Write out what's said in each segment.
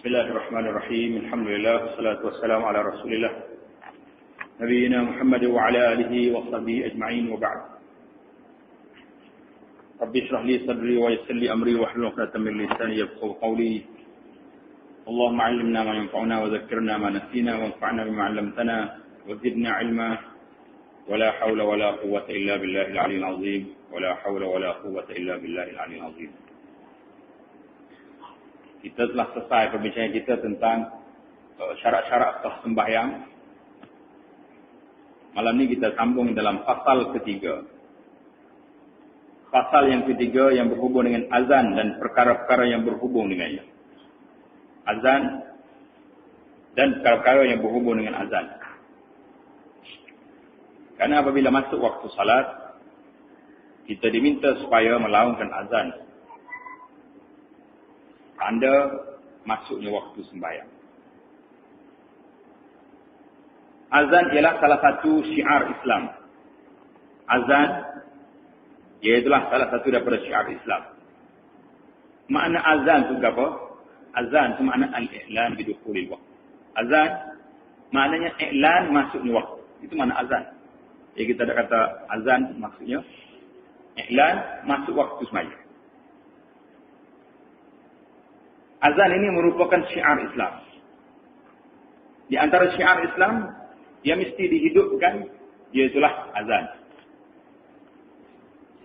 Bismillahirrahmanirrahim. Alhamdulillah wassalatu wassalamu ala Rasulillah Nabiyyina Muhammad wa ala alihi wa sahbihi ajma'in wa ba'd. Rabbi shrah li sadri wa yassir li amri wa hlul 'uqdatam min lisani yafqahu qawli. Allahumma 'allimna ma yanfa'una wa dhakkirna ma nasina wa anfa'na bima 'allamtana wa zidna 'ilma. Wa la hawla wa la quwwata illa billahil 'aliyyil 'azhim. Wa la hawla wa la quwwata illa billahil 'aliyyil 'azhim. Kita telah selesai perbincangan kita tentang syarat-syarat sah sembahyang. Malam ini kita sambung dalam pasal ketiga. Pasal yang ketiga yang berhubung dengan azan dan perkara-perkara yang berhubung dengannya. Azan dan perkara-perkara yang berhubung dengan azan. Karena apabila masuk waktu salat, kita diminta supaya melaungkan azan. Tanda masuknya waktu sembahyang. Azan ialah salah satu syiar Islam. Azan ialah salah satu daripada syiar Islam. Makna azan itu apa? Azan itu makna al-i'lan bidukhulil waqt. Azan maknanya i'lan masuknya waktu. Itu makna azan. Jadi kita dah kata azan maksudnya i'lan masuk waktu sembahyang. Azan ini merupakan syiar Islam. Di antara syiar Islam yang mesti dihidupkan, iaitulah azan.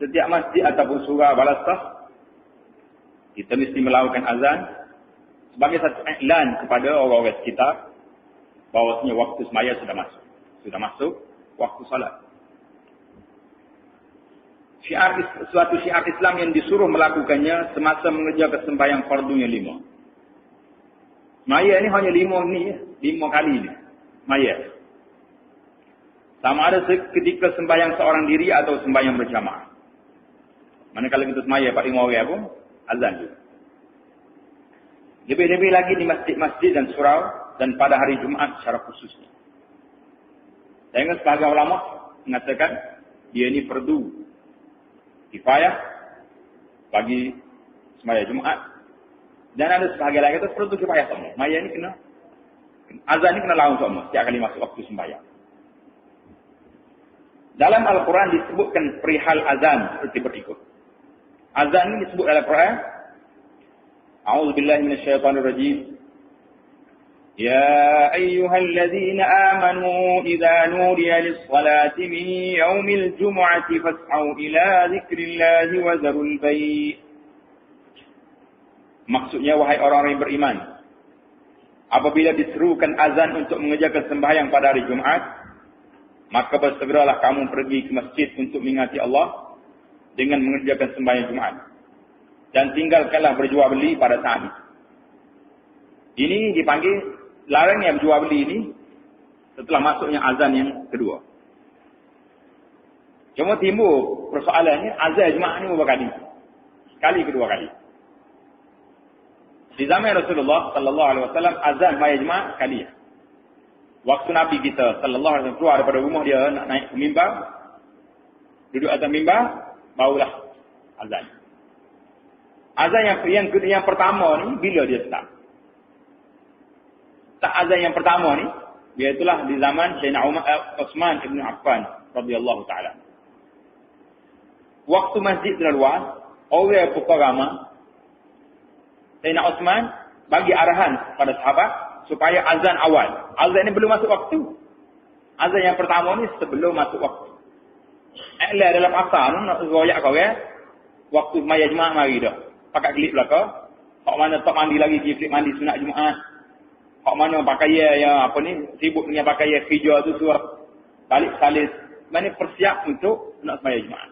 Setiap masjid ataupun surau balasah, kita mesti melakukan azan sebagai satu iklan kepada orang-orang sekitar bahawasanya waktu sembahyang sudah masuk. Sudah masuk waktu salat. Suatu syiar Islam yang disuruh melakukannya semasa mengerjakan sembahyang fardunya 5. Maya ni hanya 5 kali ni. Maya. Sama ada ketika sembahyang seorang diri atau sembahyang berjamaah. Manakala kita sembahyang 4-5 orang pun, azan juga. Lebih-lebih lagi di masjid-masjid dan surau dan pada hari Jumaat secara khususnya. Dengan sebagian ulama mengatakan dia ini fardu kifayah bagi sembahyang Jumaat. Dan ada sebahagian lagi itu fardu kifayah semua. Maya ni kena azan ni kena lawan semua setiap kali masuk waktu sembahyang. Dalam Al-Quran disebutkan perihal azan seperti berikut. Azan ini disebut dalam Al-Quran. A'udzubillahi minasyaitonir rajim. Ya ayyuhalladzina amanu idza nudiya lis-salati min yaumil jumu'ati fas'au ila dzikrillahi wa dzarul bai'. Maksudnya, wahai orang-orang yang beriman, apabila diserukan azan untuk mengerjakan sembahyang pada hari Jumaat, maka bersegeralah kamu pergi ke masjid untuk mengingati Allah dengan mengerjakan sembahyang Jumaat. Dan tinggalkanlah berjual beli pada saat itu. Ini dipanggil larangnya berjual beli ini setelah masuknya azan yang kedua. Cuma timbul persoalannya, azan Jumaat ini berapa kali? Sekali, kedua kali. Di zaman Rasulullah sallallahu alaihi wasallam azan sembahyang Jumaat sekali. Waktu Nabi kita sallallahu alaihi wasallam keluar daripada rumah dia nak naik ke mimbar, duduk atas mimbar, barulah azan. Azan yang pertama ni bila dia start? Tak azan yang pertama ni, iaitulah di zaman Sayyidina Uthman ibn Affan radhiyallahu taala. Waktu masjid terluar, orang pukul ramai, Sayyidina Uthman bagi arahan pada sahabat supaya azan awal. Azan ni belum masuk waktu. Azan yang pertama ni sebelum masuk waktu. Iklan dalam asal nak royak kau ya. Waktu sembahyang Jumaat mari dah. Pakai klip belaka. Hak mana tak mandi lagi pergi klip mandi sunat Jumaat. Hak mana pakaian yang apa ni sibuk dengan pakaian hijau tu suruh balik salis. Mana persiap untuk nak sembahyang Jumaat.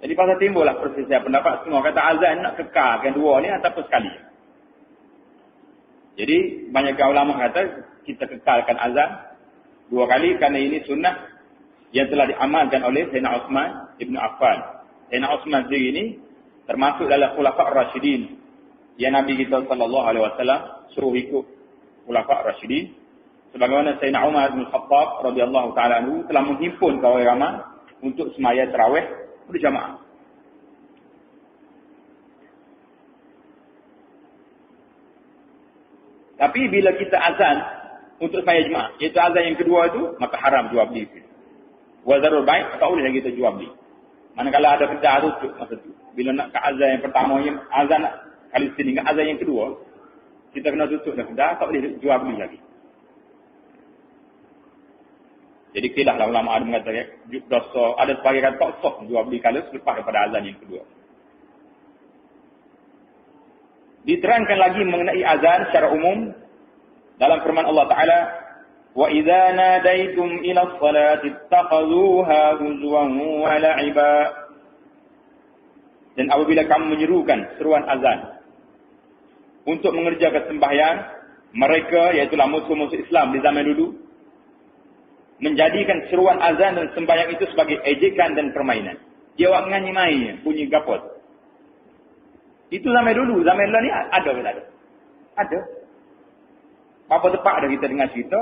Jadi pasal timbullah perselisihan pendapat semua kata azan nak kekalkan dua ni ataupun sekali. Jadi banyak ulama kata kita kekalkan azan 2 kali kerana ini sunnah yang telah diamalkan oleh Sayyidina Uthman ibn Affan. Sayyidina Uthman sendiri ini termasuk dalam khulafa' ar-rasyidin yang Nabi kita sallallahu alaihi wasallam suruh ikut khulafa' ar-rasyidin. Sebagaimana Sayyidina Umar bin Khattab radhiyallahu taala anhu telah menghimpun kaum ramai untuk sembahyang tarawih berjamaah. Tapi bila kita azan untuk sembahyang jemaah, iaitu azan yang kedua itu, maka haram jual beli. Wazarul baik, tak boleh kita jual beli. Manakala ada kedai tutup masa tu. Bila nak ke azan yang pertama, azan kali sini ke azan yang kedua, kita kena tutup dah kedai, tak boleh jual beli lagi. Jadi tidaklah ulama ada mengatakan dosa, ada sebagai kata tak sah jual beli kalau selepas daripada azan yang kedua. Diterangkan lagi mengenai azan secara umum dalam firman Allah Ta'ala, وَإِذَا نَادَيْتُمْ إِلَى الصَّلَاةِ اتَّخَذُوهَا هُزُوًا وَلَعِبًا. Dan apabila kamu menyerukan seruan azan untuk mengerjakan sembahyang, mereka, iaitulah musuh-musuh Islam di zaman dulu, menjadikan seruan azan dan sembahyang itu sebagai ejekan dan permainan. Dia awak nganyi main, bunyi gapot. Itu zaman dulu ni ada ke tak ada? Ada. Apa tepat dah kita dengar cerita,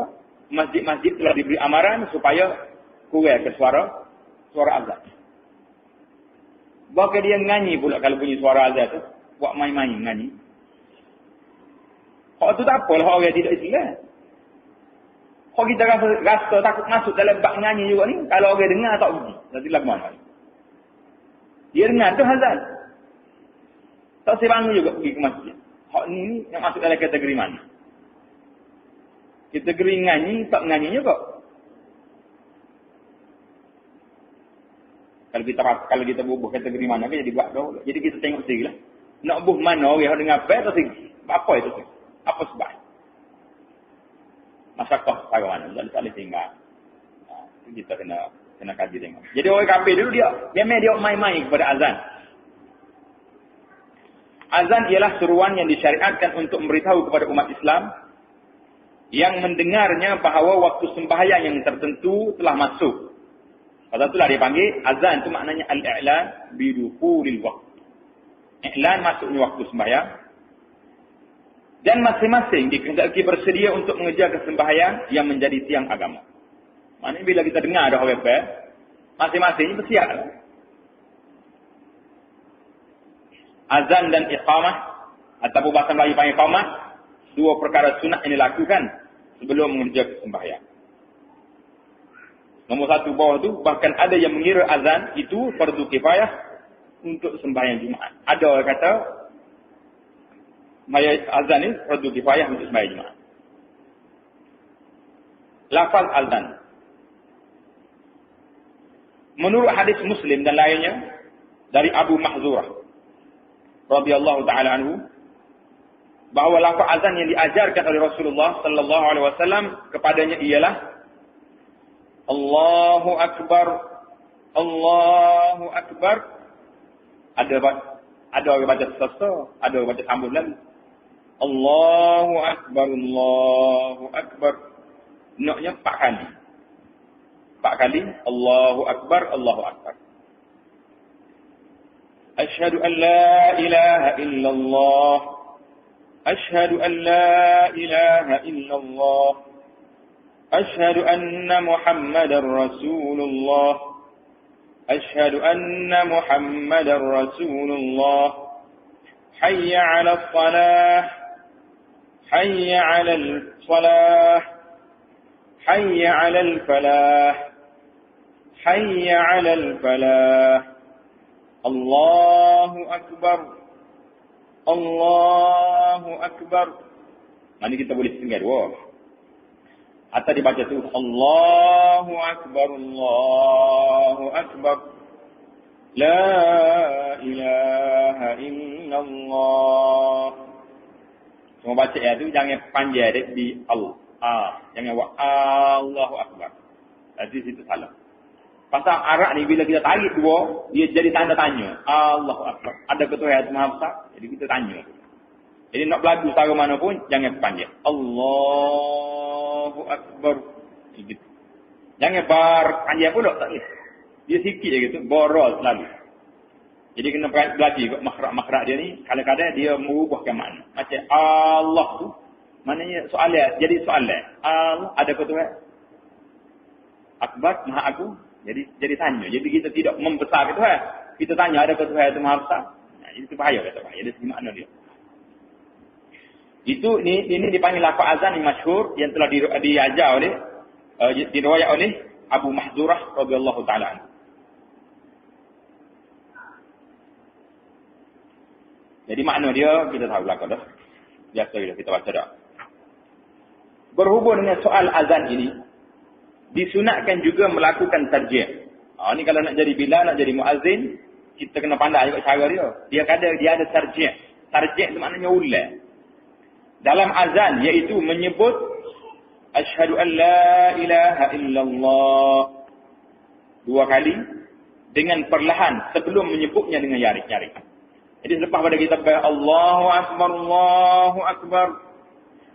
masjid-masjid telah diberi amaran supaya kurang ke suara azan. Bahkan dia nganyi pula kalau bunyi suara azan tu, buat main-main nganyi. Kalau tu tak apalah orang tidak Islam. Kalau kita rasa takut masuk dalam bab nyanyi juga ni, kalau orang dengar tak pergi. Nanti lagu mana? Dia dengar tu azan. Tak sebangun juga pergi ke masjid. Hak ni yang masuk dalam kategori mana? Kategori nganyi, tak nganyi juga. Kalau kita bubuh kategori mana, jadi buat dahulu. Jadi kita tengok sendiri lah. Nak bubuh mana orang yang dengar baik atau segi? Apa itu? Apa sebab? Masyarakat bagaimana? Tak boleh tinggal. Kita kena kaji tengok. Jadi orang kafir dulu dia main-main kepada azan. Azan ialah seruan yang disyariatkan untuk memberitahu kepada umat Islam yang mendengarnya bahawa waktu sembahyang yang tertentu telah masuk. Pasal itulah dia panggil azan, itu maknanya al-i'lan bidukhulil waqt. I'lan masuknya waktu sembahyang. Dan masing-masing dikehendaki bersedia untuk mengerjakan sembahyang yang menjadi tiang agama. Maknanya bila kita dengar ada orang masing-masing bersiap. Azan dan iqamah ataupun bahasa Melayu panggil iqamah, dua perkara sunat yang dilakukan sebelum mengerjakan sembahyang. Nombor satu bawah tu, bahkan ada yang mengira azan itu fardu kifayah untuk sembahyang Jumaat. Ada orang kata azan ni fardu kifayah untuk sembahyang Jumaat. Lafaz azan. Menurut hadis Muslim dan lainnya dari Abu Mahzurah radhiyallahu taala anhu, bahawa lafaz azan yang diajarkan oleh Rasulullah sallallahu alaihi wasallam kepadanya ialah Allahu akbar, Allahu akbar. Ada orang baca sesa, ada orang baca sambung lagi. Allahu akbar, Allahu akbar. Naknya 4 kali. 4 kali Allahu akbar, Allahu akbar. أشهد أن لا إله إلا الله أشهد أن لا إله إلا الله أشهد أن محمدا رسول الله أشهد أن محمدا رسول الله حي على الصلاة حي على الصلاة حي على الفلاح حي على الفلاح Allahu Akbar. Allahu Akbar. Mana kita boleh tinggal dua. Atau dibaca tu Allahu Akbar, Allahu Akbar. La ilaha illallah. Semua baca ayat tu jangan panjang di Allah. Jangan buat Allahu Akbar. Jadi situ salah. Pasal arak ni bila kita tarik dua, dia jadi tanda tanya. Allahu Akbar. Ada ketuhanan Maha Besar, jadi kita tanya. Jadi nak berlagu cara mana pun, jangan panjang. Allahu Akbar. Gitu. Jangan panjang pula, tak boleh. Dia sikit je gitu, borol selalu. Jadi kena belajar kot makrak-makrak dia ni, kadang-kadang dia merubahkan makna. Macam Allah tu, maknanya soalan, jadi soalan. Allah, ada ketuhanan Akbar, Maha Agung. Jadi tanya. Jadi kita tidak membesar itu kita tanya ada ketuhanan itu Maha Besar. Nah, itu bahaya kata bahaya. Dari segi makna dia. Ini dipanggil lafaz azan yang masyhur yang telah diajar oleh diriwayat oleh Abu Mahdzurah radhiyallahu taala. Jadi makna dia kita tahu belaka dah. Biasa kita baca dah. Berhubung dengan soal azan ini, disunatkan juga melakukan tarjih. Ni kalau nak jadi bilal, nak jadi muazzin, kita kena pandai juga cara dia. Dia ada tarjih. Tarjih itu maknanya ulang. Dalam azan iaitu menyebut asyhadu an la ilaha illallah 2 kali dengan perlahan sebelum menyebutnya dengan nyaring. Jadi selepas pada kita Allahu akbar Allahu akbar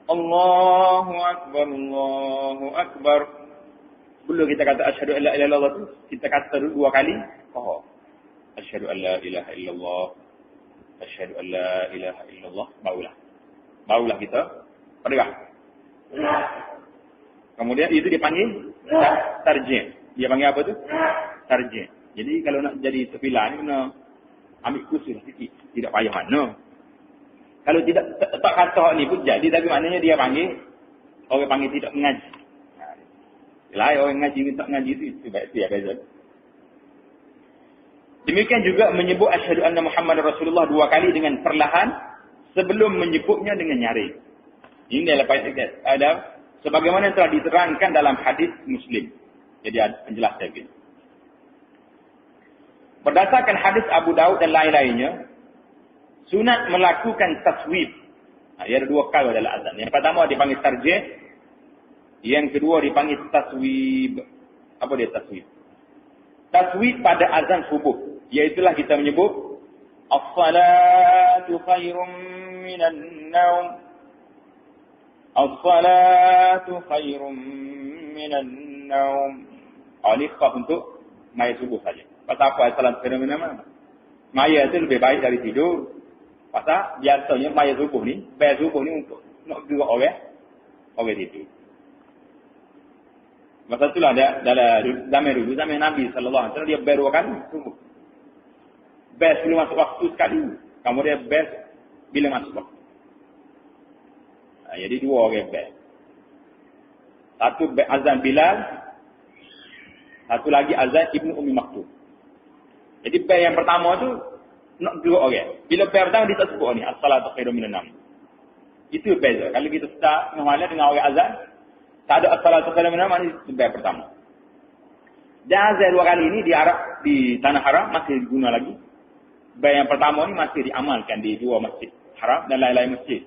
Allahu akbar Allahu akbar, belum kita kata asyhadu an la ilaha illallah tu, kita kata dulu 2 kali. Asyhadu an la ilaha illallah, asyhadu an la ilaha illallah, barulah kita perdengar. Kemudian itu dipanggil tarjih. Dia panggil apa tu? Tarjih. Jadi kalau nak jadi terpilah ni kena ambil kursus sikit. Tidak payah mana. Kalau tidak tak kata ni pun jadi, tapi maknanya dia panggil, orang panggil tidak mengaji. Lain orang ngaji ni tak ngaji itu baik dia beza. Demikian juga menyebut asyhadu anna Muhammadar Rasulullah 2 kali dengan perlahan sebelum menyebutnya dengan nyaring. Ini adalah ada sebagaimana telah diterangkan dalam hadis Muslim. Jadi penjelasan lagi. Berdasarkan hadis Abu Daud dan lain-lainnya, sunat melakukan taswib. Ia ada 2 kali dalam azan. Yang pertama dipanggil tarjih, yang kedua dipanggil taswib. Apa dia taswib? Taswib pada azan subuh, iaitulah kita menyebut as-salatu khairum minan naum. As-salatu khairum minan naum. Ini khas untuk maya subuh saja. Pasal apa salat fenomena mana? Maya itu lebih baik dari tidur. Pasal biasanya maya subuh ni untuk nak gerak orang tidur. Masa itulah dalam zaman Nabi sallallahu alaihi wasallam dia ber 2 kali subuh. Best bila masuk waktu sekali. Kemudian best bila masuk waktu. Jadi 2 orang best. Satu azan Bilal, satu lagi azan Ibnu Ummi Maktum. Jadi best yang pertama tu nak gerak orang. Bila best pertama dia tak sebut ni as-salatu khairum minan naum. Itu beza. Kalau kita start mengalah dengan orang azan, tak ada as-salatu khairum minan naum, ini best pertama. Dan azan 2 kali ini di Arab, di tanah haram masih diguna lagi. Best yang pertama ni masih diamalkan di 2 masjid haram dan lain-lain masjid.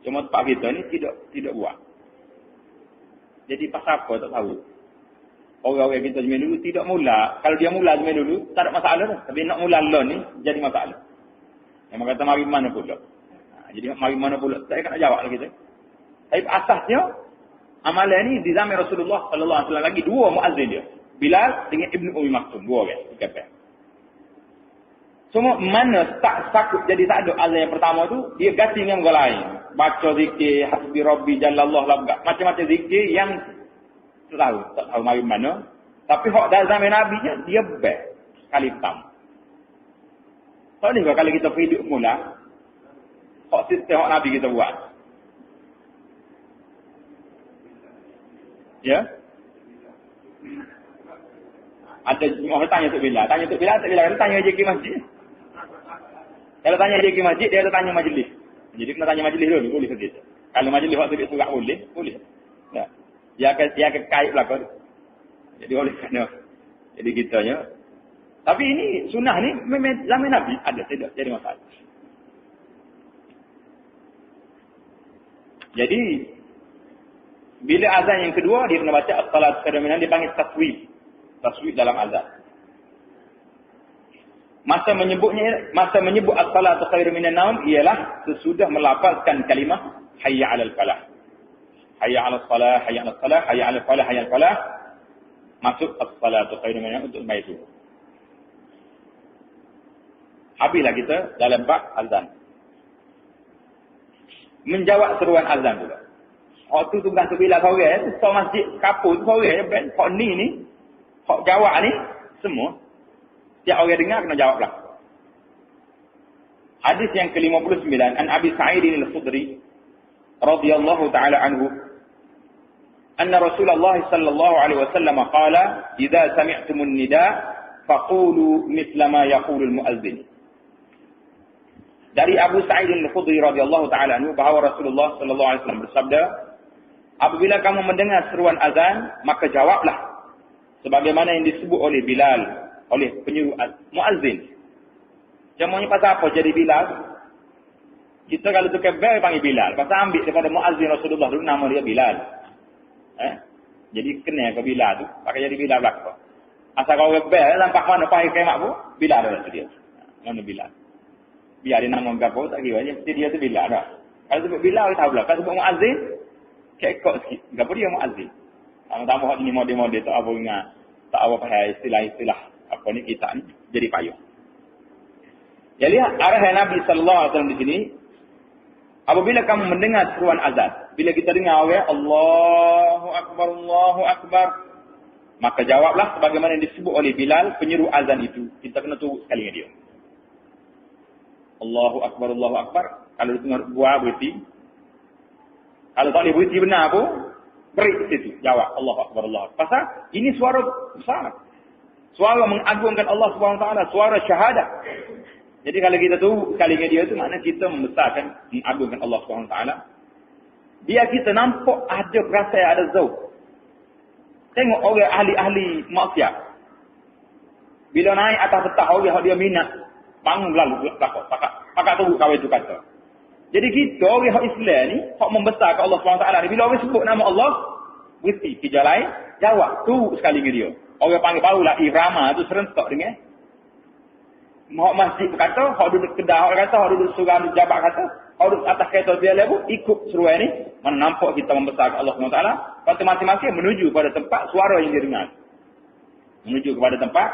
Cuma tempat kita ni tidak buat. Jadi pasal apa tak tahu. Orang-orang kita zaman dulu tidak mula. Kalau dia mula zaman dulu, tak ada masalah dah. Tapi nak mula lah ni, jadi masalah. Yang kata mari mana pula. Jadi mari mana pula. Saya kena jawab lah kita. Tapi asasnya, amalan ni di zaman Rasulullah sallallahu alaihi wasallam lagi 2 muazzin dia. Bilal dengan Ibnu Ummi Maktum. 2 orang. Semua mana tak sakut jadi tak ada azan yang pertama tu, dia ganti dengan orang lain. Baca zikir, hasbi rabbi jalallah labgak. Macam-macam zikir yang tak tahu mari mana. Tapi hak dalam zaman Nabi dia best kali pertama. Tak ni kalau kita hidup mula, hak sistem hak Nabi kita buat. Ya? Ada orang tanya Tok Bilal. Tanya Tok Bilal, tanya je ke masjid. Kalau tanya je ke masjid, dia ada tanya majlis. Jadi kena tanya majlis dulu, boleh sedih. Kalau majlis waktu dia surat boleh. Ya. Dia akan kait belakang. Jadi oleh kerana jadi kitanya. Tapi ini sunnah ni memang zaman Nabi ada, tidak jadi masalah. Jadi bila azan yang kedua dia kena baca as-salatu khairum minan, dipanggil taswib. Taswib dalam azan. Masa menyebut as-salatu khairum minan naum ialah sesudah melafazkan kalimah hayya 'alal falah. Hayya 'alas salah, hayya 'alas salah, hayya 'alal falah, hayya 'alal falah. Masuk as-salatu khairum minan naum untuk sembahyang subuh. Habislah kita dalam bab azan. Menjawab seruan azan pula. Waktu tu bukan sebilah sorang, tu masjid kapur tu sorang. Hak ni, hak jawab ni, semua. Setiap orang dengar kena jawablah. Hadis yang ke-59 an Abi Sa'id al-Khudri radhiyallahu taala anhu anna Rasulullah sallallahu alaihi wasallam qala idza sami'tumun nida faqulu mithla ma yaqulu al-mu'adzin. Dari Abu Sa'id al-Khudri radhiyallahu taala anhu bahwa Rasulullah sallallahu alaihi wasallam bersabda, apabila kamu mendengar seruan azan, maka jawablah sebagaimana yang disebut oleh Bilal, oleh penyuruh muazzin. Jamunya pasal apa jadi Bilal? Kita kalau tukar bel panggil Bilal. Pasal ambil daripada muazzin Rasulullah dulu nama dia Bilal. Jadi kena ke Bilal tu, pakai jadi Bilal belaka. Asal kau bel nampak mana pakai kemak pun, Bilal dah dia. Mana Bilal? Biar dia nama gapo tak kira je, dia tu Bilal dah. Kalau sebut Bilal tahu lah, kalau sebut muazzin kekok sikit. Gapo dia muazzin? Tambah-tambah hak ni model-model tak apa ingat. Tak apa pakai istilah-istilah apa ni kita ni jadi payung. Jadi arahan Nabi sallallahu alaihi wasallam di sini, apabila kamu mendengar seruan azan, bila kita dengar Allahu akbar, maka jawablah sebagaimana yang disebut oleh Bilal penyeru azan itu. Kita kena tunggu sekali dengan dia. Allahu akbar. Kalau dengar buah berhenti. Kalau tak boleh berhenti benar pun, beri situ. Jawab Allahu akbar. Pasal ini suara besar. Suara mengagungkan Allah Subhanahu Wa Taala, suara syahadat. Jadi kalau kita tunggu sekali dengan dia itu, maknanya kita membesarkan, mengagungkan Allah Subhanahu Wa Taala. Biar kita nampak ada perasaan, ada zauq. Tengok orang ahli-ahli maksiat. Bila naik atas petah orang dia minat, bangun lalu belakang. Pakat tunggu kawin itu kata. Jadi kita orang Islam ni, hak membesarkan Allah SWT ni, bila orang sebut nama Allah, berhenti ke jalan, jawab, tunggu sekali dengan dia. Orang panggil barulah irama tu serentak dengan. Hak masjid kata, hak duduk kedah kata, hak duduk surau duduk jabat kata, hak duduk atas kereta dia level, ikut seruan ni, mana nampak kita membesarkan Allah SWT. Lepas masing-masing menuju pada tempat suara yang dia dengar. Menuju kepada tempat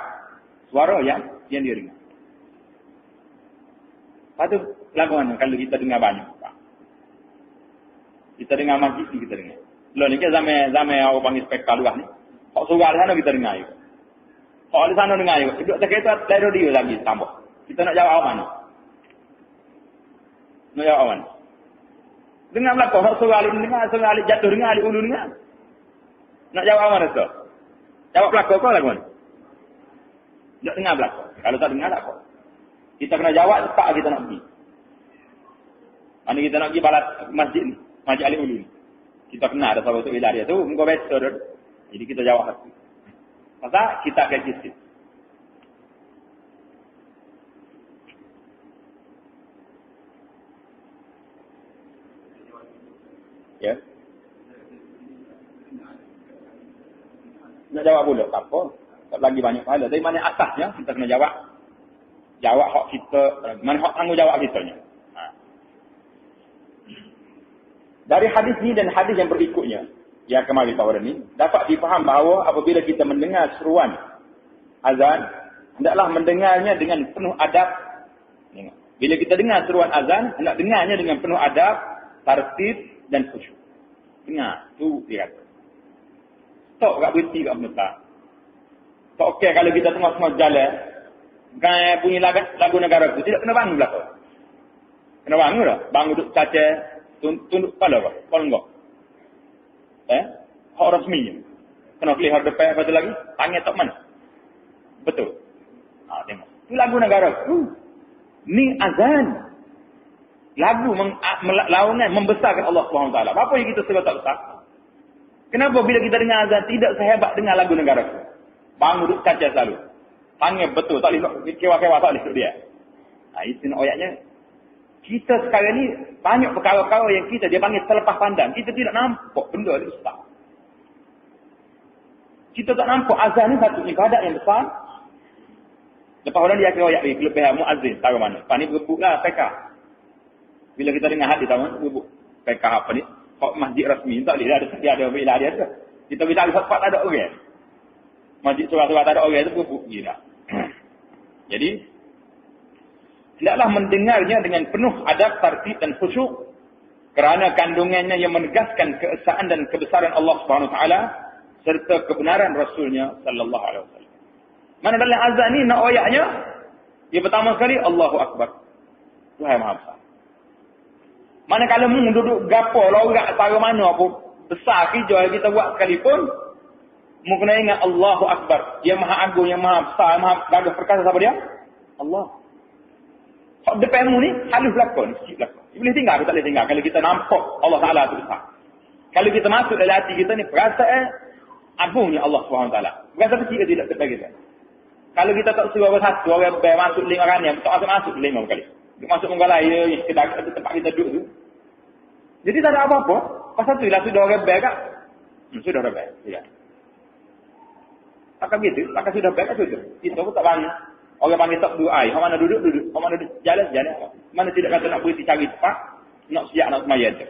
suara yang dia dengar. Lepas tu, lagu mana kalau kita dengar banyak. Kita dengar masjid ni kita dengar. Lalu ni kan zaman orang panggil spekal luar ni. Hak surau di sana kita dengar juga. Hak di sana dengar juga. Duduk kereta dari radio lagi tambah. Kita nak jawab awak mana? Nak jawab awak mana? Dengar belakang. Hak surau alik dengar, surau alik jatuh dengar, alik ulu dengar. Nak jawab awak mana tu? Jawab belakang kau lagu mana? Tak dengar belakang. Kalau tak dengar tak apa. Kita kena jawab tak kita nak pergi. Mana kita nak pergi balat masjid ni. Masjid Alik Ulu ni. Kita kena ada sahabat tu wilayah tu. Muka betul. Jadi kita jawab hati. Pasal kita akan kisah. Ya. Nak jawab pula. Tak apa. Tak lagi banyak pahala. Dari mana asasnya kita kena jawab. Jawab hak kita. Mana hak tanggungjawab kita nya. Dari hadis ni dan hadis yang berikutnya, yang kemarin pada ni, dapat difaham bahawa apabila kita mendengar seruan azan, hendaklah mendengarnya dengan penuh adab. Bila kita dengar seruan azan, hendak dengarnya dengan penuh adab, tertib dan khusyuk. Dengar, tu dia kata. Tak kat berhenti kat menetap. Tak okey kalau kita tengah-tengah jalan, bukan bunyi lagu negara tu, tidak kena bangun belakang. Kena bangun dah. Bangun duduk caca. Tunduk kepala apa? Kepala enggak? Hak rasminya. Kena kelihar depan apa tu lagi? Tangan tak mana? Betul. Tengok. Itu lagu negara. Ni azan. Lagu laungan membesarkan Allah SWT. Apa yang kita sebab tak besar? Kenapa bila kita dengar azan tidak sehebat dengar lagu negara? Bangun duduk caca selalu. Tangan betul. Tak boleh kewa-kewa tak boleh duduk dia. Itu ayatnya. Kita sekarang ni banyak perkara-perkara yang dia panggil selepas pandang. Kita tidak nampak benda ni besar. Kita tak nampak azan ni satu ibadat yang besar. Lepas orang dia akan ayat ni, kelebihan muazzin, tahu mana. Lepas ni berebut lah PK. Bila kita dengar hadis tahu mana, berebut. PK apa ni? Kok masjid rasmi, tak boleh dia ada bila dia tu. Kita bila ada tempat tak ada orang. Masjid surah-surah tak ada orang tu berebut. Gila. Jadi, hendaklah mendengarnya dengan penuh adab, tertib dan khusyuk kerana kandungannya yang menegaskan keesaan dan kebesaran Allah Subhanahu Wa Taala serta kebenaran Rasulnya sallallahu alaihi wasallam. Mana dalam azan ni nak ayatnya? Yang pertama sekali Allahu Akbar. Tuhan Maha Besar. Mana kalau mu duduk gapo lorak tara mana apa besar kerja kita buat sekalipun, mu kena ingat Allahu Akbar. Yang maha agung, yang maha besar, yang maha gagah perkasa siapa dia? Allah. Hak depan mu ni halus belakang, sikit belakang. Boleh tinggal atau tak boleh tinggal kalau kita nampak Allah Taala tu besar. Kalau kita masuk dalam hati kita ni perasaan agungnya Allah SWT. Berasa kecil ke tidak depan kita. Kalau kita tak suruh satu orang masuk 5 orang yang tak masuk 5 kali. Masuk menggalai kedai tempat kita duduk tu. Jadi tak ada apa-apa. Pasal tu lah sudah orang baik kan? Sudah orang baik. Ya. Takkan gitu. Takkan sudah baik kan sudah. Kita pun tak banyak. Orang panggil tak duduk air. Orang mana duduk, duduk. Orang mana duduk, jalan. Mana tidak kata nak berhenti cari tempat. Nak siap, nak semayang je.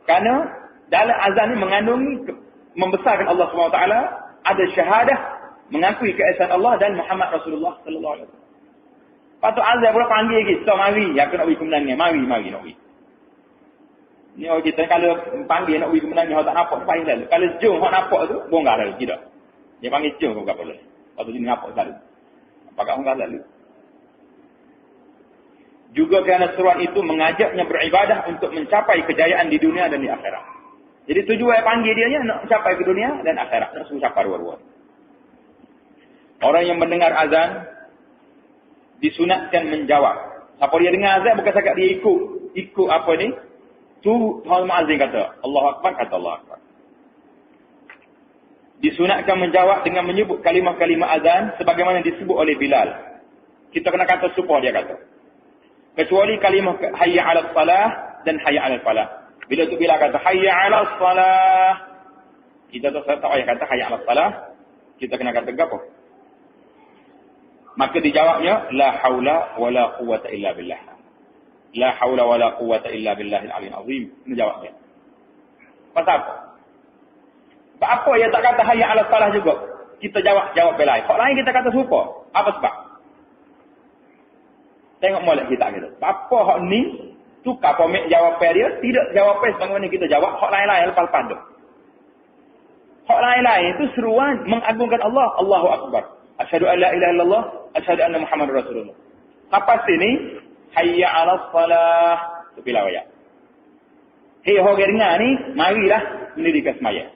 Kerana dalam azan ni mengandungi membesarkan Allah SWT. Ada syahadah mengakui keesaan Allah dan Muhammad Rasulullah sallallahu alaihi wasallam. Patut azan pula panggil kita, mari aku nak pergi kemenangan, mari nak pergi. Ni orang kita kalau panggil nak pergi kemenangan hak tak nampak paling lalu. Kalau jom hak nampak tu bongkar lalu tidak. Dia panggil jom kau apa boleh. Patut sini nampak selalu. Apakah bongkar lalu. Juga kerana seruan itu mengajaknya beribadah untuk mencapai kejayaan di dunia dan di akhirat. Jadi tujuan panggil dia nak mencapai ke dunia dan akhirat, nak suruh capai luar-luar. Orang yang mendengar azan disunatkan menjawab. Siapa dia dengar azan bukan cakap dia ikut apa ni? Tu Tuhan Muazzin kata, Allahu Akbar kata Allah Akbar. Disunatkan menjawab dengan menyebut kalimah-kalimah azan sebagaimana disebut oleh Bilal. Kita kena kata supaya dia kata. Kecuali kalimah hayya 'alas salah dan hayya 'alal falah. Bila tu Bilal kata hayya 'alas salah, kita tu tak payah kata hayya 'alas salah, kita kena kata apa? Maka dijawabnya la haula wala quwwata illa billah. La haula wala quwwata illa billahil aliyyil azim. Ini jawabnya. Pasal apa? Apa yang tak kata hayya 'alas salah juga? Kita jawab belai. Hak lain kita kata serupa. Apa sebab? Tengok molek kita gitu. Apa hak ni tukar format jawapan dia, tidak jawapan sebagaimana kita jawab, hak lain-lain lepas-lepas tu. Hak lain-lain itu seruan mengagungkan Allah, Allahu Akbar. Asyhadu an la ilaha illallah, asyhadu anna Muhammadar Rasulullah. Sampai sini hayya 'alas salah. Tu bila ayat. Hei orang dengar ni, marilah mendirikan sembahyang.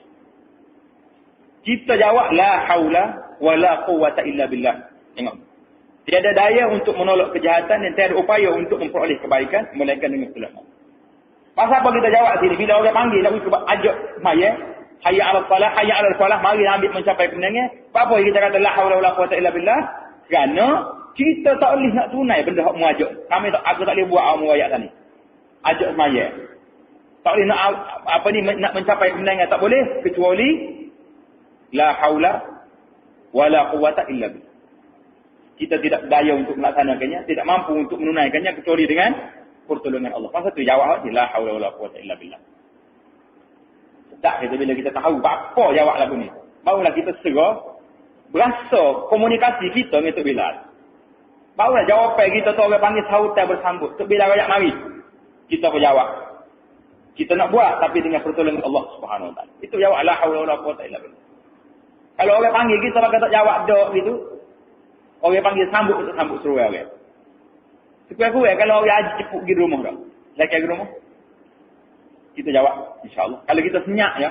Kita jawab la haula wala quwwata illa billah. Tengok. Tiada daya untuk menolak kejahatan dan tiada upaya untuk memperoleh kebaikan melainkan dengan pertolongan. Pasal apa kita jawab sini? Bila orang panggil nak ajak sembahyang, hayya 'alal falah, hayya 'alal falah, mari ambil mencapai kemenangan. Apa kita kata la haula wala quwwata illa billah? Kerana kita tak boleh nak tunai benda hak muajak. Aku tak boleh buat amu ayat tadi. Ajak sembahyang. Tak boleh nak nak mencapai kemenangan, tak boleh kecuali la haula wala quwwata illa billah. Kita tidak daya untuk melaksanakannya, tidak mampu untuk menunaikannya kecuali dengan pertolongan Allah. Pasal tu jawab la haula wala quwwata illa billah. Tak kita bila kita tahu apa jawab lagu ni. Barulah kita segera berasa komunikasi kita dengan Tok Bilal. Barulah jawapan kita tu orang panggil sahutan bersambut. Tok Bilal ayat mari. Kita berjawab. Kita nak buat tapi dengan pertolongan Allah Subhanahu Wa Taala. Itu jawab la haula wala quwwata illa billah. Kalau orang panggil kita bakal tak jawab dak gitu. Orang panggil sambut untuk sambut seru orang. Sekurang-kurang kalau orang haji cepuk pergi rumah dah. Laki pergi rumah. Kita jawab insya-Allah. Kalau kita senyap ya.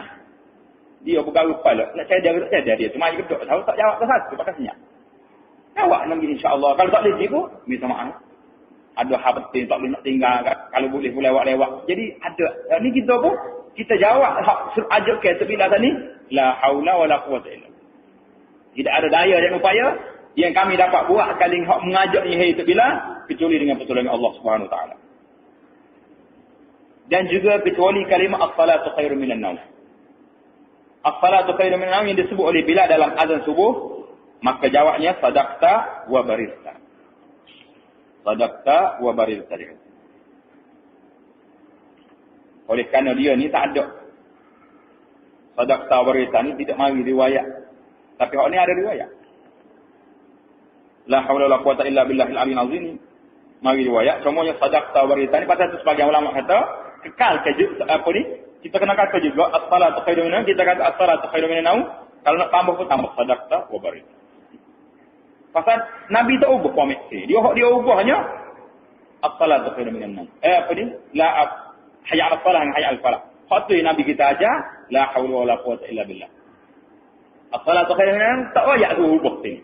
Dia bergaul kepala. Nak cadar ke tak cadar dia. Cuma dia kedok tahu tak jawab ke satu pakai senyap. Jawab nanti insya-Allah. Kalau tak boleh cikgu, minta maaf. Ada hal penting tak boleh nak tinggal. Kalau boleh lewat-lewat. Jadi ada. Ni kita pun kita jawab ajak ke Bila tadi la haula wala quwwata illa billah. Tidak ada daya dan upaya yang kami dapat buat sekali hak mengajaknya hai Bila kecuali dengan pertolongan Allah Subhanahu Wa Taala. Dan juga kecuali kalimah as-salatu khairun minan naum. As-salatu khairun minan naum yang disebut oleh Bilal dalam azan subuh, maka jawabnya sadaqta wa barista. Sadaqta wa barista. Oleh kerana dia ni tak ada sadaqta wa barista ni tidak mari riwayat. Tapi hak ni ada riwayat. La haula wala quwwata illa billahil aliyyil azim. Mari riwayat semuanya sadaqta wa barista ni. Pasal tu sebagian ulama kata kekal ke apa ni? Kita kena kata juga as-salatu khairun minan naum, kita kata as-salatu khairun minan naum. Kalau nak tambah pun tambah sadaqta wa barista. Pasal Nabi tak ubah format dia. Dia ubahnya as-salatu khairun minan nawm. Apa ni? La hayya 'ala salah, hayya 'ala falah. Hak tu yang Nabi kita ajar, la haula wala quwwata illa billah. As-salatu khairun minan nawm, tak wayak tu hubung sini.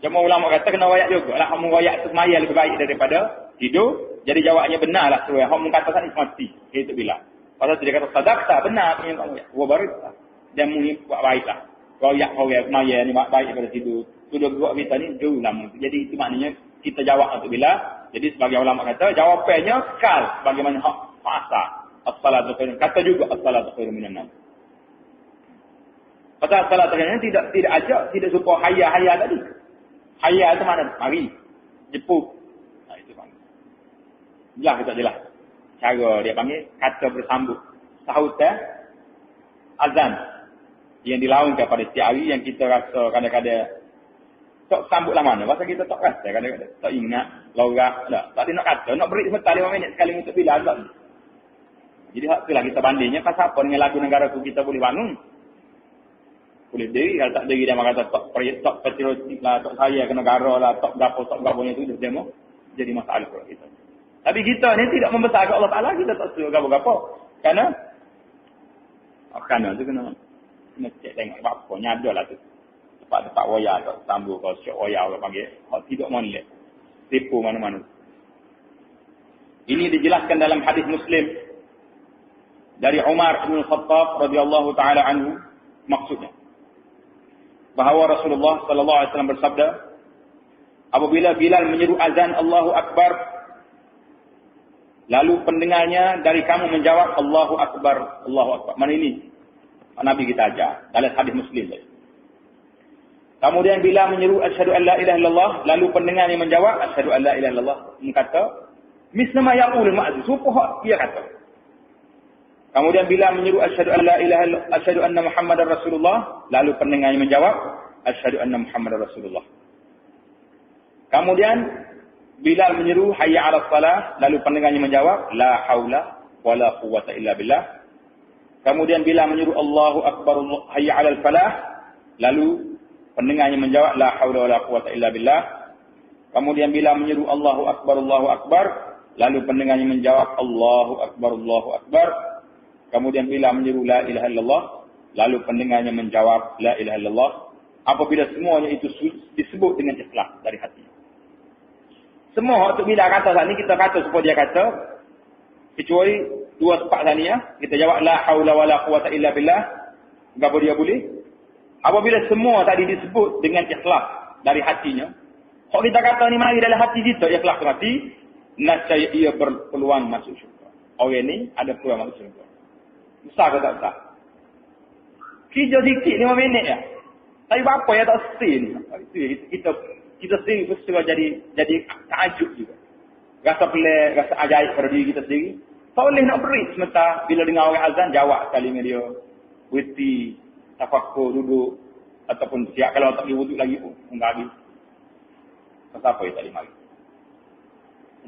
Cuma ulama kata kena wayak juga. Lah hak wayak tu semaya lebih baik daripada tidur. Jadi jawabnya benarlah tu. Hak mengata tadi mati. Itu bila. Pasal dia kata sadaqta benar punya tak wayak. Wa barik. Dan muni buat baiklah. Wayak semaya ni baik daripada tidur. Sudah buat kita ni jauh lama. Jadi itu maknanya kita jawab untuk bila. Jadi sebagai ulama kata jawapannya kekal bagaimana hak asal. As-salatu khairun. Kata juga as-salatu khairun minan nawm. Pasal as-salatu khairun tidak ajak, tidak suka hayya tadi. Hayya itu mana? Mari. Jepuk. Nah, itu panggil. Jelas ke tak jelas? Cara dia panggil kata bersambung. Sahut azan. Yang dilaungkan pada setiap hari yang kita rasa kadang-kadang tak sambut lah mana. Pasal kita tak rasa kadang-kadang. Tak ingat. Lorak. Tak ada nak kata. Nak beri sebentar 5 minit sekali untuk bila azan. Jadi hak itulah kita bandingnya. Pasal apa dengan lagu negara tu kita boleh bangun. Boleh diri. Kalau tak diri dia makan tak patriotik lah. Tak saya ke negara lah. Tak gapo-gaponya tu. Demo. Jadi masalah kalau kita. Tapi kita ni tidak membesarkan Allah Ta'ala. Kita tak suruh gapo-gapo. Kerana tu kena cek tengok apa. Nyada lah tu. Tempat waya atau tambuh kalau syok waya orang panggil. Hak tidak molek. Tipu mana-mana. Ini dijelaskan dalam hadis Muslim dari Umar bin Khattab radhiyallahu taala anhu, maksudnya bahawa Rasulullah sallallahu alaihi wasallam bersabda, apabila Bilal menyeru azan Allahu Akbar, lalu pendengarnya dari kamu menjawab Allahu Akbar, Allahu Akbar. Mana ini? Nabi kita ajar dalam hadis Muslim tadi. Kemudian bila menyeru asyhadu an la ilaha illallah, lalu pendengarnya menjawab asyhadu an la ilaha illallah, mengata misna ma yaqul ma'zuf, supaya dia kata. Kemudian bila menyeru asyhadu an la ilaha illallah, asyhadu anna Muhammadar Rasulullah, lalu pendengarnya menjawab asyhadu anna Muhammadar Rasulullah. Kemudian bila menyeru hayya 'alas salah, lalu pendengarnya menjawab la haula wala quwwata illa billah. Kemudian bila menyeru Allahu Akbar hayya 'alal falah, lalu pendengarnya menjawab la haula wala quwwata illa billah. Kemudian bila menyeru Allahu Akbar, lalu pendengarnya menjawab Allahu Akbar. Kemudian bila menyeru la ilaha illallah, lalu pendengarnya menjawab la ilaha illallah. Apabila semuanya itu disebut dengan ikhlas dari hati. Semua waktu bila kata tadi kita kata supaya dia kata, kecuali dua tempat tadi ya, kita jawab la haula wala quwwata illa billah. Gapo dia boleh? Apabila semua tadi disebut dengan ikhlas dari hatinya, kalau kita kata ni mari dalam hati kita ikhlas hati, nescaya ia berpeluang masuk syurga. Orang ni ada peluang masuk syurga. Besar ke tak besar? Kerja sikit 5 minit ya. Tapi apa ya tak sin. Kita sendiri mesti jadi takjub juga. Rasa pelik, rasa ajaib pada diri kita sendiri. Tak boleh nak beri sementara bila dengar orang azan jawab sekali dengan dia. Witi, tafakkur, duduk. Ataupun siap kalau tak boleh wuduk lagi pun. Enggak habis. Pasal apa yang tadi mari.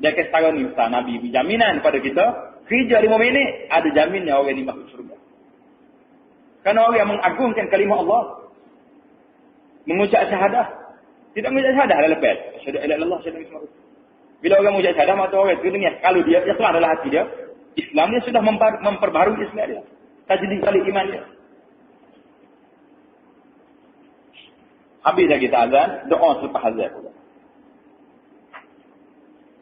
Jadi sekarang ni Ustaz Nabi beri jaminan kepada kita. Kerja 5 minit ada jaminnya orang ini masuk syurga. Kerana orang yang mengagungkan kalimah Allah. Mengucap syahadah. Tidak mengucap syahadah adalah lepas. Asyhadu an la ilaha illallah, asyhadu anna Muhammadan rasulullah. Bila orang mengucap syahadah, maka orang itu dengar. Kalau dia ikhlas dalam hati dia, Islam dia sudah memperbarui Islam dia. Tajdid balik iman dia. Habis dah kita azan, doa selepas azan pula.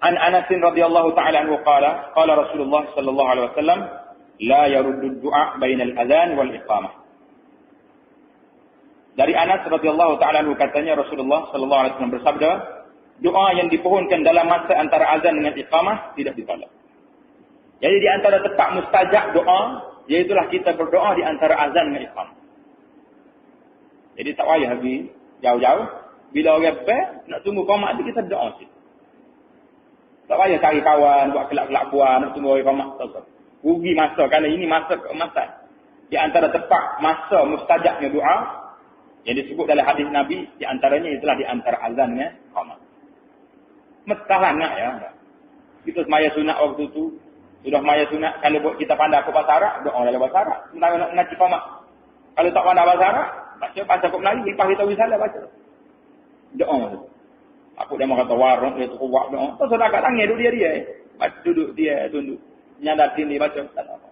An Anas radhiyallahu ta'ala anhu qala Rasulullah sallallahu alaihi wasallam la yaruddu ad-du'a bainal azan wal iqamah. Dari Anas radhiyallahu ta'ala anhu katanya Rasulullah sallallahu alaihi wasallam bersabda, doa yang dipohonkan dalam masa antara azan dengan iqamah tidak ditolak. Jadi di antara tempat mustajab doa, iaitulah kita berdoa di antara azan dengan iqamah. Jadi tak payah pergi jauh-jauh. Bila orang nak tunggu qamat tu kita doa sikit. Tak payah cari kawan, buat kelak-kelak buah, nak tunggu orang qamat. Tak. Rugi masa, kerana ini masa keemasan. Di antara tempat masa mustajabnya doa, yang disebut dalam hadis Nabi, di antaranya itulah di antara azan dengan qamat. Mestalah nak ya. Kita semaya sunat waktu tu, sudah semaya sunat, kalau buat kita pandai ke bahasa Arab, doa dalam bahasa Arab. Sementara nak ngaji qamat. Kalau tak pandai bahasa Arab, baca kok Melayu, lepas kita wisalah baca. Doa tu. Aku dia mau kata warung, dia tu kuat doa. Tu sudah kat tangan tu dia. Duduk dia, tunduk. Nyadar sini, baca. Tak apa.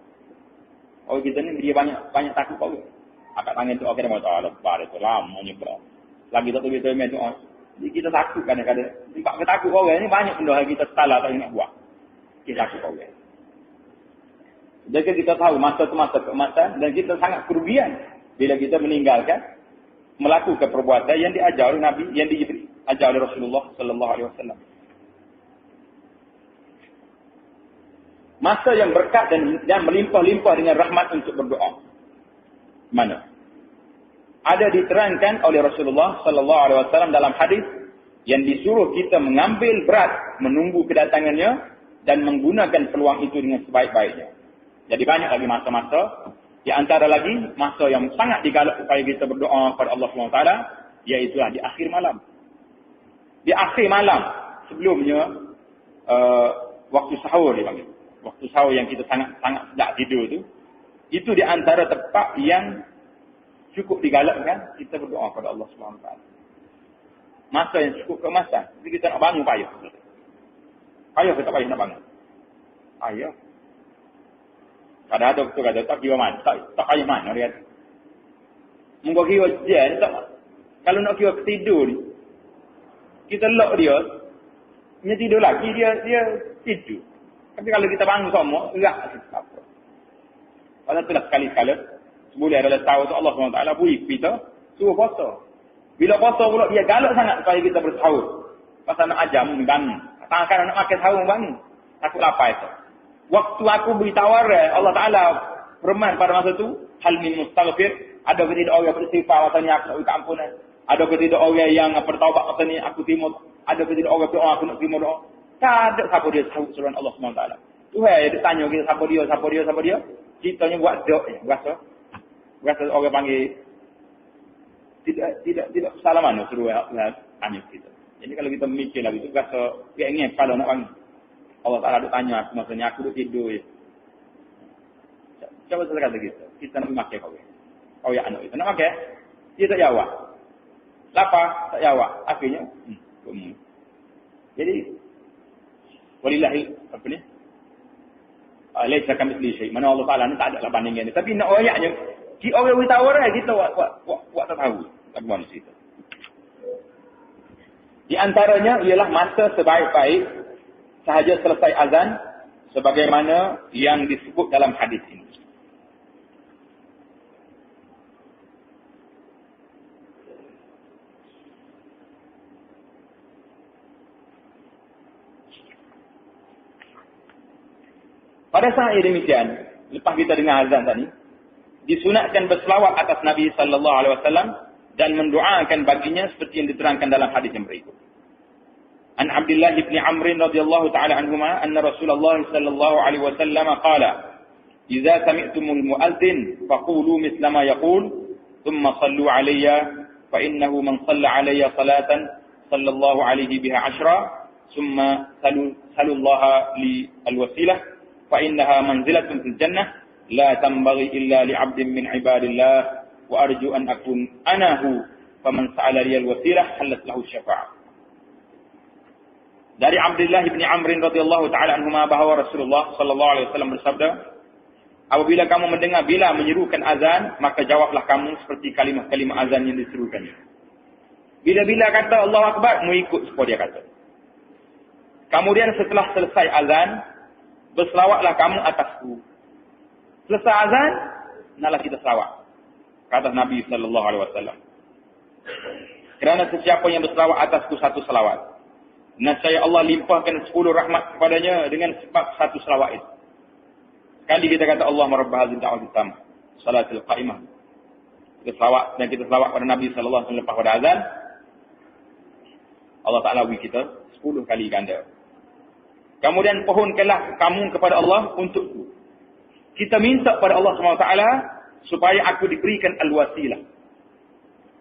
Oh kita ni dia banyak takut kau. Angkat tangan tu, okey, dia mahu lepas itu lama nyebrang. Lagi tak tu kita kita takut kadang-kadang. Sebab kita takut kau ni banyak benda yang kita salah tak nak buat. Kita takut kau. Jadi kita tahu masa tu masa keemasan dan kita sangat kerugian bila kita meninggalkan melakukan perbuatan yang diajar oleh Nabi, yang diajar oleh Rasulullah sallallahu alaihi wasallam. Masa yang berkat dan melimpah-limpah dengan rahmat untuk berdoa. Mana? Ada diterangkan oleh Rasulullah sallallahu alaihi wasallam dalam hadis yang disuruh kita mengambil berat menunggu kedatangannya dan menggunakan peluang itu dengan sebaik-baiknya. Jadi banyak lagi masa-masa, di antara lagi masa yang sangat digalak supaya kita berdoa kepada Allah SWT, iaitu di akhir malam. Di akhir malam, sebelumnya waktu sahur dipanggil. Waktu sahur yang kita sangat sedap tidur tu, itu di antara tempat yang cukup digalakkan kita berdoa kepada Allah SWT. Masa yang cukup keemasan. Jadi kita nak bangun payah. Payah ke tak payah nak bangun? Payah. Kadang ada betul kata, tak kira mana. Tak payah mana dia kata. Mungkin kira je, kalau nak kira tidur ni, kita lock dia tidur lagi, dia tidur. Tapi kalau kita bangun semua, enggak apa. Pasal itulah sekali-sekala, sebulan adalah tahu tu Allah SWT beri kita, suruh puasa. Bila puasa pula dia galak sangat supaya kita bersahur. Pasal nak ajar bangun. Kadang-kadang nak makan sahur bangun. Takut lapar itu. Waktu aku beritahu Allah Ta'ala firman pada masa tu, hal min mustaghfir, ada ke tidak orang yang beristighfar katanya aku nak minta ampunan. Ada ke tidak orang yang bertaubat katanya aku timur. Ada ke tidak orang doa aku nak timur doa. Tak ada siapa dia sahut suruhan Allah SWT. Tuhan dia tanya kita siapa dia. Ceritanya buat doa je. Berasa orang panggil tidak salah mana suruh tanya kita. Jadi kalau kita mikir lagi tu, berasa dia ingin kalau nak panggil. Allah Ta'ala ada tanya aku maksudnya aku duduk tidur je. Coba saya kata gitu. Kita nak memakai kau. Kau yang anak itu nak pakai. Dia tak jawab. Lapar tak jawab. Akhirnya. Jadi. Walillahi. Apa ni? Laisa kamitslihi syai'. Mana Allah Ta'ala ni tak ada lah bandingan ni. Tapi nak ayatnya. Orang beritahu orang kita buat tak tahu. Tak boleh cerita. Di antaranya ialah masa sebaik-baik sahaja selesai azan sebagaimana yang disebut dalam hadis ini. Pada saat yang demikian, lepas kita dengar azan tadi, disunatkan berselawat atas Nabi sallallahu alaihi wasallam dan mendoakan baginya seperti yang diterangkan dalam hadis yang berikut. An Abdullah bin Amr radhiyallahu taala anhuma anna Rasulullah sallallahu alaihi wasallam qala idza sami'tumul mu'adzin faqulu mithla ma yaqul thumma sallu alayya fa innahu man shalla alayya salatan sallallahu alaihi biha 10 thumma salullaha li alwasilah fa innaha manzilatun fil jannah la tanbaghi illa li 'abdin min 'ibadillah wa arju an akun anahu faman sa'ala li alwasilah halat lahu syafa'ah. Dari Abdullah bin Amr radhiyallahu taala anhuma bahawa Rasulullah sallallahu alaihi wasallam bersabda, apabila kamu mendengar bila menyerukan azan, maka jawablah kamu seperti kalimah-kalimah azan yang diserukannya. Bila-bila kata Allahu Akbar, mengikut seperti dia kata. Kemudian setelah selesai azan, berselawatlah kamu atasku. Selesai azan, naklah kita selawat. Kata Nabi sallallahu alaihi wasallam. Kerana sesiapa yang berselawat atasku satu selawat, nescaya Allah limpahkan 10 rahmat kepadanya dengan sebab satu selawat itu. Sekali kita kata Allah rabb hadzal da'wati tam salatul qa'imah. Kita selawat dan kita selawat pada Nabi sallallahu alaihi wasallam lepas pada azan. Allah Taala beri kita 10 kali ganda. Kemudian pohonkanlah kamu kepada Allah untukku. Kita minta pada Allah SWT supaya aku diberikan al-wasilah.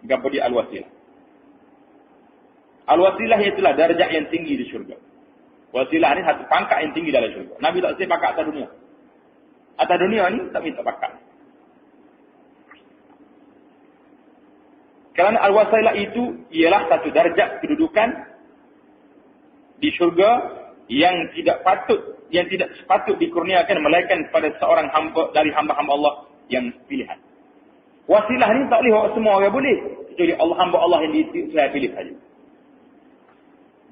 Apa dia al-wasilah? Al-wasilah itulah darjah yang tinggi di syurga. Wasilah ni satu pangkat yang tinggi dalam syurga. Nabi tak say pangkat atas dunia. Atas dunia ni tak minta pangkat. Kerana al-wasilah itu ialah satu darjah kedudukan di syurga yang tidak sepatut dikurniakan melainkan pada seorang hamba dari hamba-hamba Allah yang pilihan. Wasilah ni tak boleh semua orang boleh, kecuali Allah, hamba Allah yang saya pilih saja.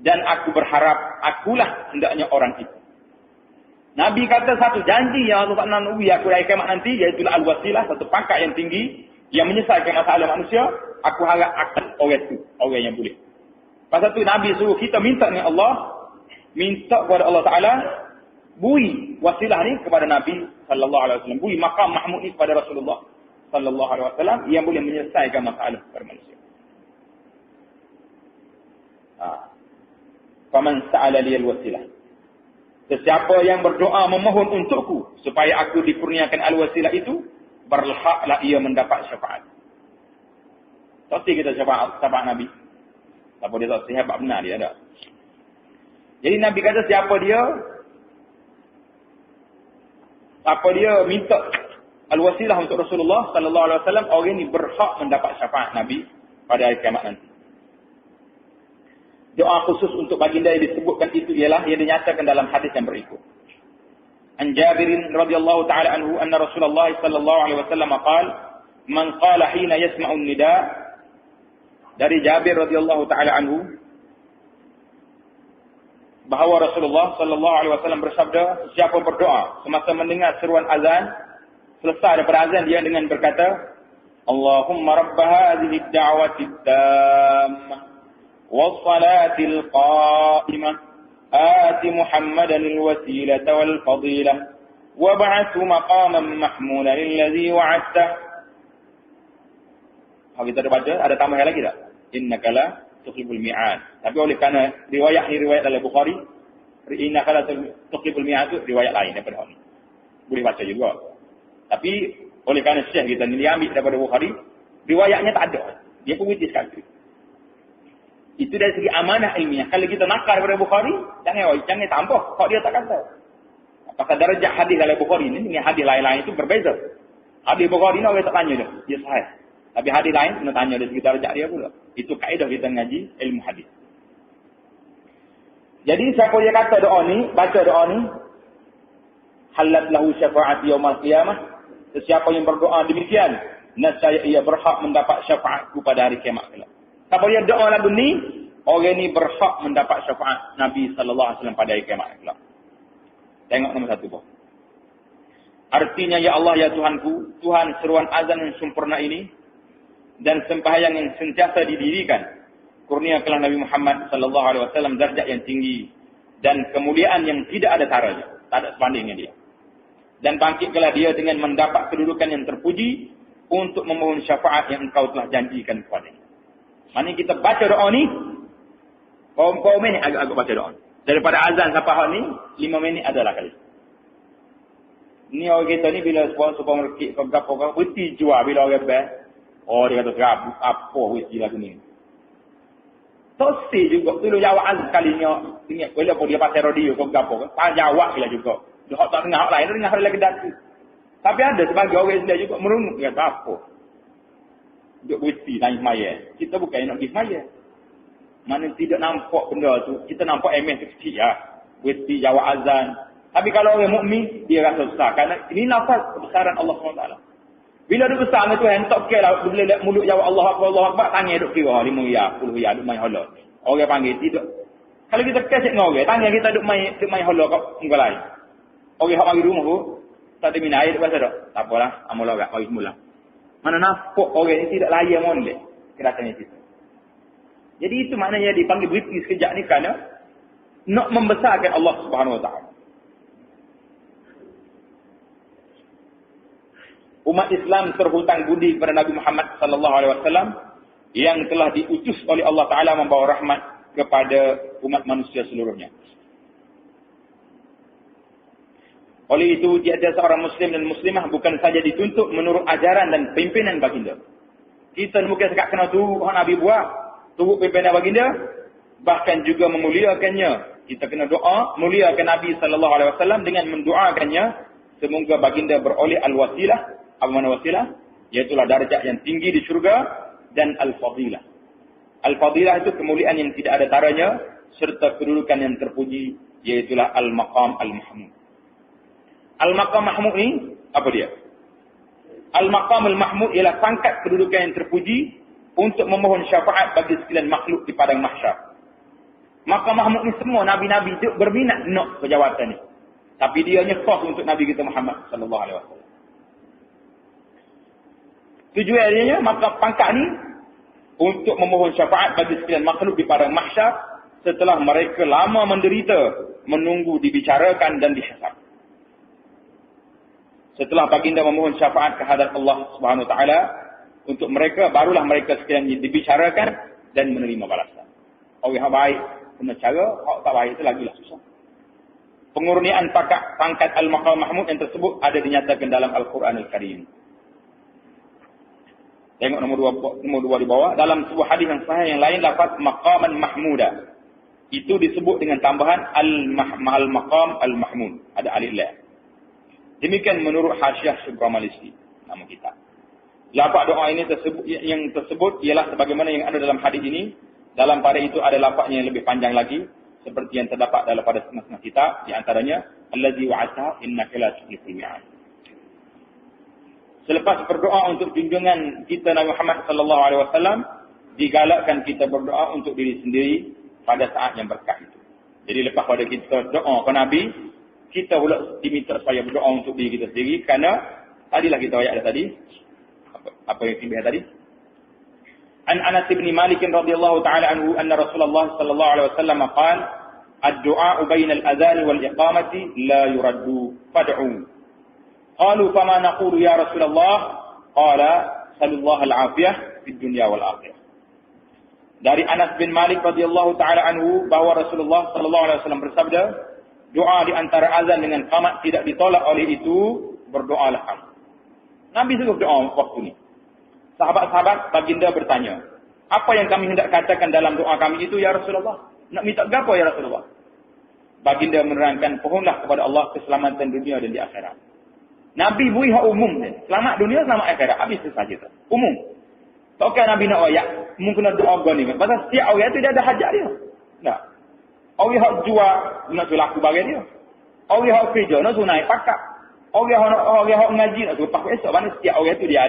Dan aku berharap akulah hendaknya orang itu. Nabi kata satu janji yang Allah tak nak ubi aku dari kiamat nanti, iaitu al-wasilah, satu pangkat yang tinggi yang menyelesaikan masalah manusia. Aku harap akan orang itu, orang yang boleh. Pasal tu Nabi suruh kita minta dengan Allah, minta kepada Allah Ta'ala, bui wasilah ni kepada Nabi sallallahu alaihi wasallam, bui maqam mahmud ni kepada Rasulullah sallallahu alaihi wasallam yang boleh menyelesaikan masalah kepada manusia. Faman sa'ala liyal wasilah. Sesiapa yang berdoa memohon untukku supaya aku dikurniakan al-wasilah itu, berhaklah ia mendapat syafaat. Pasti kita syafaat Nabi. Siapa dia tak sihat benar dia ada. Jadi Nabi kata siapa dia minta al-wasilah untuk Rasulullah sallallahu alaihi wasallam, orang ini berhak mendapat syafaat Nabi pada hari kiamat nanti. Doa khusus untuk baginda yang disebutkan itu ialah yang dinyatakan dalam hadis yang berikut. An Jabirin radhiyallahu taala anhu anna Rasulullah sallallahu alaihi wasallam qala man qala hina yasma'u an-nida, dari Jabir radhiyallahu taala anhu bahawa Rasulullah sallallahu alaihi wasallam bersabda, siapa berdoa semasa mendengar seruan azan, selesai daripada azan dia dengan berkata, Allahumma rabb hadhihi ad-da'wati at-tammah والصلاة القائمة آت محمدا الوسيلة والفضيلة وابعثه مقاما محمودا الذي وعدته. Kalau kita ada baca, ada tambahan lagi tak? Innaka la tuhibbul mi'ad. Tapi oleh kerana riwayat ni riwayat dalam Bukhari, innaka la tuhibbul mi'ad itu riwayat lain daripada ini. Boleh baca juga. Tapi oleh kerana syekh kita ni dia ambil daripada Bukhari, riwayatnya tak ada. Dia pun wujud sekali. Itu dari segi amanah ilmiah. Kalau kita nakal daripada Bukhari, jangan tambah. Kok dia tak kata. Apakah darjah hadis dalam Bukhari ini dengan hadis lain-lain itu berbeza. Hadis Bukhari ni orang tak tanya dah. Dia sahih. Tapi hadis lain kena tanya dari segi darjah dia pula. Itu kaedah kita ngaji ilmu hadis. Jadi siapa dia kata doa ni, baca doa ni, halat lahu syafa'at yaumil qiyamah. Sesiapa yang berdoa demikian, nescaya ia berhak mendapat syafaatku pada hari kiamat kelak. Siapa dia doa lagu ni, orang ni berhak mendapat syafaat Nabi sallallahu alaihi wasallam pada hari kiamat kelak. Tengok nombor 1 bawah. Artinya, ya Allah, ya Tuhanku, Tuhan seruan azan yang sempurna ini dan sembahyang yang sentiasa didirikan, kurniakanlah Nabi Muhammad sallallahu alaihi wasallam darjat yang tinggi dan kemuliaan yang tidak ada taranya, tak ada sebandingnya dia. Dan bangkitkanlah dia dengan mendapat kedudukan yang terpuji untuk memohon syafaat yang engkau telah janjikan kepadanya. Mana kita baca doa ni, kaum-kaum ni agak-agak baca doa. Daripada azan sampai hak ni, 5 minit adalah kali. Ni orang kita ni bila supermarket kau gapo kau berhenti jual bila orang ber. Oh dia kata serabut apa whisky lagu ni. Tosi juga dulu jawab azan kalinya. Ingat bila pun dia pasal radio kau gapo kan. Jawab bila juga. Dia tak dengar hak lain, dia dengar lagi datu. Tapi ada sebagai orang Islam juga merungut dia apa. Duk berhenti naik maya. Kita bukan nak pergi maya. Mana tidak nampak benda tu. Kita nampak MS kecil ya. Berhenti jawab azan. Tapi kalau orang mukmin dia rasa besar. Kerana ini nafas kebesaran Allah SWT. Bila dia besar tu hentak ke lah. Bila mulut jawab Allah Akbar. Tangan duk kira 5 ya, 10 ya. Duk main hola. Orang panggil tidak. Kalau kita kesek dengan orang. Tangan kita duk main hola kat muka lain. Orang yang panggil rumah tu. Tak ada minat air duk pasal tak. Tak apalah. Amal orang. Mari semula. Mana nampak orang ini tidak layak molek. Kerasanya kita. Jadi itu maknanya dipanggil berhenti sekejap ni kerana nak membesarkan Allah Subhanahu Wa Taala. Umat Islam terhutang budi kepada Nabi Muhammad sallallahu alaihi wasallam yang telah diutus oleh Allah Taala membawa rahmat kepada umat manusia seluruhnya. Oleh itu, tiada seorang Muslim dan Muslimah bukan saja dituntut menurut ajaran dan pimpinan baginda. Kita bukan sekat kena turut Nabi buat, turut pimpinan baginda, bahkan juga memuliakannya. Kita kena doa, muliakan Nabi SAW dengan mendoakannya, semoga baginda beroleh al-wasilah. Apa makna wasilah? Iaitulah darjat yang tinggi di syurga dan al-fadilah. Al-fadilah itu kemuliaan yang tidak ada taranya, serta kedudukan yang terpuji Iaitulah Al-Maqam Al-Mahmud. Al-Maqam Mahmud ni, apa dia? Al-Maqam Al-Mahmud ialah pangkat kedudukan yang terpuji untuk memohon syafaat bagi sekalian makhluk di padang mahsyar. Maqam Mahmud ni semua Nabi-Nabi duk berminat nak kejawatan ni. Tapi dia hanya khas untuk Nabi kita Muhammad sallallahu alaihi wasallam. Tujuannya maka pangkat ni untuk memohon syafaat bagi sekalian makhluk di padang mahsyar setelah mereka lama menderita menunggu dibicarakan dan dihisab. Setelah baginda memohon syafaat ke hadarat Allah Subhanahu wa taala untuk mereka, barulah mereka sekalian dibicarakan dan menerima balasan. Orang yang baik punya cara, orang tak baik itu lagilah susah. Pengurnian pangkat Al-Maqam Mahmud yang tersebut ada dinyatakan dalam Al-Quran Al-Karim. Tengok nombor 2 di bawah. Dalam sebuah hadis yang sahih yang lain, lafaz Maqaman Mahmuda. Itu disebut dengan tambahan Al-Maqam Al-Mahmud. Ada alif lam. Demikian menurut Hasyiah Syukramalisti, nama kita. Lafaz doa ini yang tersebut ialah sebagaimana yang ada dalam hadis ini. Dalam pada itu ada lafaznya yang lebih panjang lagi, seperti yang terdapat dalam pada setengah kitab, di antaranya allazi wa'ata innaka la tukhliful mi'ad. Selepas berdoa untuk junjungan kita Nabi Muhammad sallallahu alaihi wasallam, digalakkan kita berdoa untuk diri sendiri pada saat yang berkah itu. Jadi lepas pada kita doa ke Nabi, kita pula diminta supaya berdoa untuk diri kita sendiri, kerana tadilah kita ayat tadi apa yang kita tadi. An Anas bin Malik radhiyallahu taala anhu anna Rasulullah sallallahu alaihi wasallam qala ad-du'a baina al-adhan wal iqamati la yuraddu fad'u. Qalu fama naqulu ya Rasulullah? Qala sallallahu al-afiyah fid dunya wal akhirah. Dari Anas bin Malik radhiyallahu taala anhu bahwa Rasulullah sallallahu alaihi wasallam bersabda, doa di antara azan dengan qamat tidak ditolak, oleh itu berdoalah kamu. Nabi suruh doa waktu ni. Sahabat-sahabat baginda bertanya, apa yang kami hendak katakan dalam doa kami itu ya Rasulullah? Nak minta apa ya Rasulullah? Baginda menerangkan, pohonlah kepada Allah keselamatan dunia dan di akhirat. Nabi bui hak umum ni. Selamat dunia, selamat akhirat. Habis itu saja. Umum. Tak kira Nabi nak ayat, mungkin nak doa gani. Pasal setiap orang itu dia ada hajat dia. Tak. Orang yang jual nak suruh laku bagi dia. Orang yang kerja nak suruh naik pakak. Orang yang ngaji nak suruh pakai esok. Mana setiap orang itu dia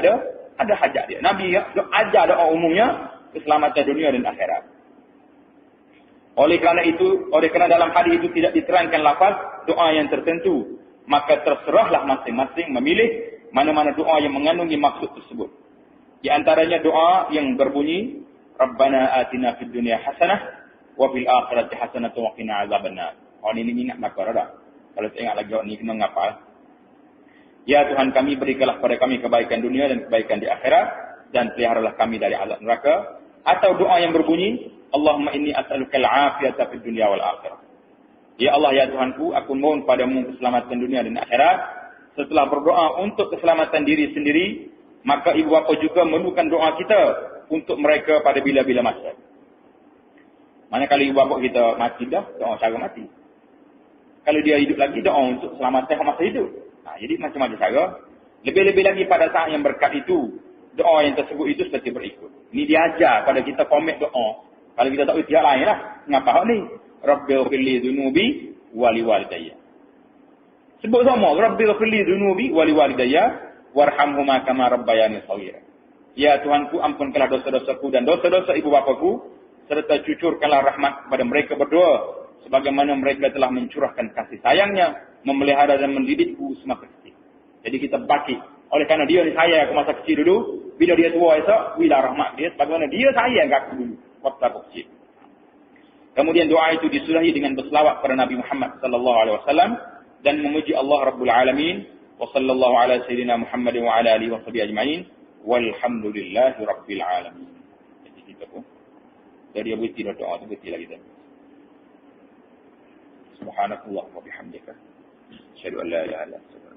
ada hajat dia. Nabi ajar doa umumnya keselamatan dunia dan akhirat. Oleh kerana dalam hadis itu tidak diterangkan lafaz doa yang tertentu, maka terserahlah masing-masing memilih mana-mana doa yang mengandungi maksud tersebut. Di antaranya doa yang berbunyi Rabbana atina fid dunya hasanah wa fil akhirati hasanah wa qina azabannar. Orang ini ingat nak dah. Kalau tak ingat lagi orang ni kena ngapal. Ya Tuhan kami, berikanlah kepada kami kebaikan dunia dan kebaikan di akhirat, dan peliharalah kami dari azab neraka. Atau doa yang berbunyi Allahumma inni as'aluka al-afiyata fid dunya wal akhirah. Ya Allah ya Tuhanku, aku mohon padamu keselamatan dunia dan akhirat. Setelah berdoa untuk keselamatan diri sendiri, maka ibu bapa juga memerlukan doa kita untuk mereka pada bila-bila masa. Manakala ibu bapa kita mati dah, doa cara mati. Kalau dia hidup lagi, doa untuk keselamatan masa hidup. Jadi macam-macam cara. Lebih-lebih lagi pada saat yang berkat itu, doa yang tersebut itu seperti berikut. Ini diajar pada kita format doa. Kalau kita tak tahu tiap lain lah. Ngapa hal ni? Rabbighfirli dhunubi wa liwalidayya. Sebut semua. Rabbighfirli dhunubi wa liwalidayya warhamhuma kama rabbayani shaghira. Ya Tuhanku, ampunkanlah dosa-dosaku dan dosa-dosa ibu bapaku, serta cucurkanlah rahmat kepada mereka berdua, sebagaimana mereka telah mencurahkan kasih sayangnya, memelihara dan mendidikku semasa kecil. Jadi kita baki. Oleh kerana dia ni sayang aku masa kecil dulu, bila dia tua esok, bila rahmat dia, sebagaimana dia sayang aku dulu, waktu aku kecil. Kemudian doa itu disudahi dengan berselawat kepada Nabi Muhammad sallallahu alaihi wasallam dan memuji Allah Rabbul Alamin. Wa sallallahu ala sayyidina Muhammad wa ala alihi wa sahbihi ajma'in. Walhamdulillahi Rabbil Alamin. Jadi kita pun dari Abu Tira doa tu betul lagi tadi. Subhanakallah wa bihamdika. Asyhadu an la ilaha illa anta